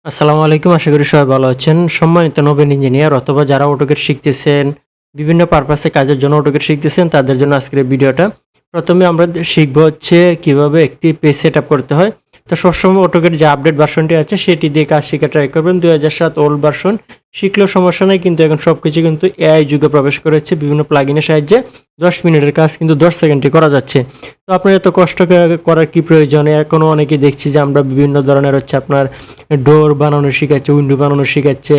আসসালামু আলাইকুম। আশা করি সবাই ভালো আছেন। সম্মানিত নবীন ইঞ্জিনিয়ার অথবা যারা অটোক্যাড শিখতেছেন, বিভিন্ন পারপাসে কাজের জন্য অটোক্যাড শিখতেছেন, তাদের জন্য আজকের এই ভিডিওটা। প্রথমে আমরা শিখব হচ্ছে কিভাবে একটি পেজ সেটআপ করতে হয়। তো সবসময় অটোক্যাড যে আপডেট ভার্সনটি আছে সেটি দিয়ে কাজ শেখা ট্রাই করবেন। 2007 ওল্ড ভার্সন শিখলেও সমস্যা নাই, কিন্তু এখন সবকিছু কিন্তু এআই যুগে প্রবেশ করেছে। বিভিন্ন প্লাগইনের সাহায্যে 10 মিনিটের কাজ কিন্তু 10 সেকেন্ডে করা যাচ্ছে। তো আপনার এত কষ্ট করার কি প্রয়োজন? এখনও অনেকেই দেখছি যে আমরা বিভিন্ন ধরনের হচ্ছে আপনার ডোর বানানো শিখাচ্ছে, উইন্ডো বানানো শিখাচ্ছে,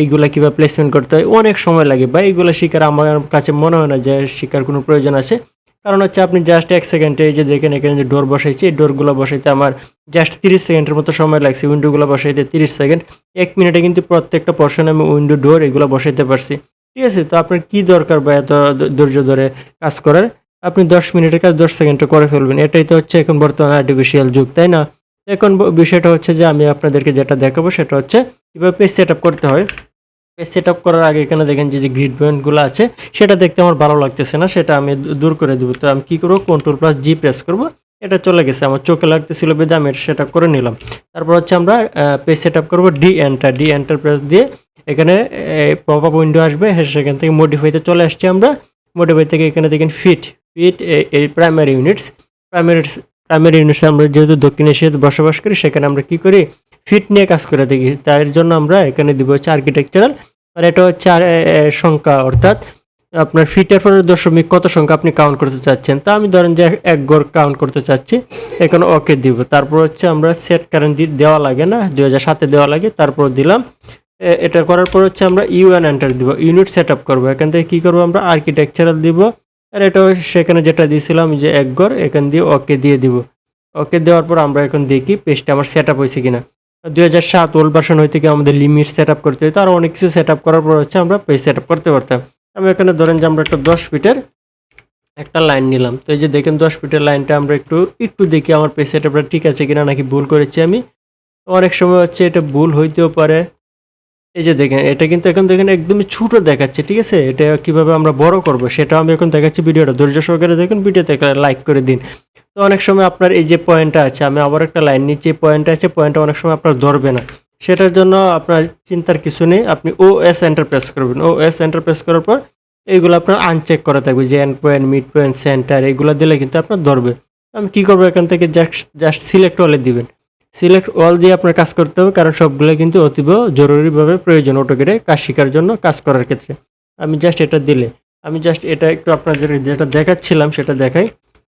এইগুলা কীভাবে প্লেসমেন্ট করতে হয়, অনেক সময় লাগে বা এইগুলো শিখার আমার কাছে মনে হয় না যে শিখার কোনো প্রয়োজন আছে। কারণ হচ্ছে আপনি জাস্ট 1 সেকেন্ডে এই যে দেখেন এখানে যে ডোর বসাইছি, এই ডোরগুলো বসাইতে আমার জাস্ট 30 সেকেন্ডের মতো সময় লাগছে। উইন্ডোগুলো বসাইতে 30 সেকেন্ড, 1 মিনিটে কিন্তু প্রত্যেকটা পোর্শনে আমি উইন্ডো ডোর এগুলো বসাইতে পারছি। ঠিক আছে? তো আপনার কী দরকার বা এত ধৈর্য ধরে কাজ করার? আপনি 10 মিনিটের কাজ 10 সেকেন্ডে করে ফেলবেন। এটাই তো হচ্ছে এখন বর্তমানে আর্টিফিশিয়াল যুগ, তাই না? এখন বিষয়টা হচ্ছে যে আমি আপনাদেরকে যেটা দেখাবো সেটা হচ্ছে কীভাবে পেজ সেটআপ করতে হয়। পেজ সেটআপ করার আগে এখানে দেখেন যে গ্রিড পয়েন্টগুলো আছে, সেটা দেখতে আমার ভালো লাগতেছে না, সেটা আমি দূর করে দেবো। তো আমি কী করবো, Ctrl+G প্রেস করব। এটা চলে গেছে, আমার চোখে লাগতেছিল বেঁধে আমি এটা সেটআপ করে নিলাম। তারপর হচ্ছে আমরা পেজ সেটআপ করবো ডি এন্টার প্রেস দিয়ে। এখানে পপ আপ উইন্ডো আসবে, সেখান থেকে মডিফাইতে চলে আসছি আমরা। মডিফাই থেকে এখানে দেখেন ফিট এই প্রাইমারি ইউনিটস আমরা যেহেতু দক্ষিণ এশিয়াতে বসবাস করি, সেখানে আমরা কি করি, ফিট নিয়ে কাজ করে দেখি। তার জন্য আমরা এখানে দিব হচ্ছে আর্কিটেকচারাল, আর এটা হচ্ছে সংখ্যা, অর্থাৎ আপনার ফিটের পরে দশমিক কত সংখ্যা আপনি কাউন্ট করতে চাচ্ছেন। তা আমি ধরেন যে এক গড় কাউন্ট করতে চাচ্ছি, এখানে ওকে দিব। তারপর হচ্ছে আমরা সেট কারেন্ট দেওয়া লাগে না, 2007 দেওয়া লাগে, তারপর দিলাম। এটা করার পর হচ্ছে আমরা ইউএন এন্টার দিব, ইউনিট সেট আপ করবো। এখান থেকে কী করবো, আমরা আর্কিটেকচারাল দিব, আর এটা সেখানে যেটা দিয়েছিলাম যে এক ঘর, এখান দিয়ে ওকে দিয়ে দিব। ওকে দেওয়ার পর আমরা এখন দেখি পেজটা আমার সেট আপ হয়েছে কিনা। 2007 ওল্ড ভার্সন হইতে গিয়ে আমাদের লিমিট সেট আপ করতে হতো, আর অনেক কিছু সেট আপ করার পর হচ্ছে আমরা পেজ সেট আপ করতে পারতাম। আমি এখানে ধরেন যে আমরা একটা 10 ফিটের একটা লাইন নিলাম। তো এই যে দেখেন 10 ফিটের লাইনটা আমরা একটু দেখি আমার পেজ সেট আপটা ঠিক আছে কিনা, নাকি ভুল করেছি আমি। অনেক সময় হচ্ছে এটা ভুল হইতেও পারে। এই যে দেখেন এটা কিন্তু এখন দেখেন একদমই ছোট দেখাচ্ছে, ঠিক আছে? এটা কিভাবে আমরা বড় করব সেটাও আমি এখন দেখাচ্ছি। ভিডিওটা ধৈর্য সহকারে দেখুন, ভিডিওতে একটা লাইক করে দিন। তো অনেক সময় আপনার এই যে পয়েন্টটা আছে, আমি আবার একটা লাইন নিচে পয়েন্টটা আছে, পয়েন্টটা অনেক সময় আপনার ধরবে না। সেটার জন্য আপনার চিন্তার কিছু নেই, আপনি ওএস এন্টার প্রেস করবেন। ওএস এন্টার প্রেস করার পর এইগুলো আপনার আনচেক করা থাকবে, যে end point, mid point, centre, এগুলো দিলে কিন্তু আপনার ধরবে। আমি কী করবো, এখান থেকে জাস্ট সিলেক্ট অলে দিবেন। সিলেক্ট অল দিয়ে আপনার কাজ করতে হবে, কারণ সবগুলো কিন্তু অতীব জরুরিভাবে প্রয়োজন অটোক্যাডে কাজ শেখার জন্য, কাজ করার ক্ষেত্রে। আমি জাস্ট এটা দিলে, আমি জাস্ট এটা একটু আপনাদের যেটা দেখাচ্ছিলাম সেটা দেখাই।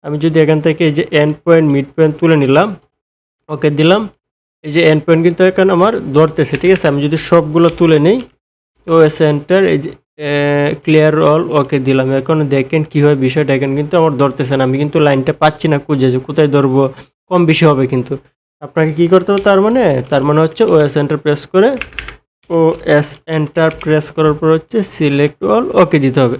আমি যদি এখান থেকে এই যে এন্ড পয়েন্ট, মিড পয়েন্ট তুলে নিলাম, ওকে দিলাম। এই যে এন্ড পয়েন্ট কিন্তু এখন আমার ধরতেছে, ঠিক আছে? আমি যদি সবগুলো তুলে নিই, তো সেন্টার, এই যে ক্লিয়ার অল, ওকে দিলাম। এখন দেখেন কী হয় বিষয়টা, এখন কিন্তু আমার ধরতেছে না, আমি কিন্তু লাইনটা পাচ্ছি না খুঁজে, যে কোথায় ধরবো, কম বেশি হবে কিন্তু। আপনাকে কী করতে হবে, তার মানে হচ্ছে ওএস এন্টার প্রেস করে, ওএস এন্টার প্রেস করার পর হচ্ছে সিলেক্ট অল, ওকে দিতে হবে।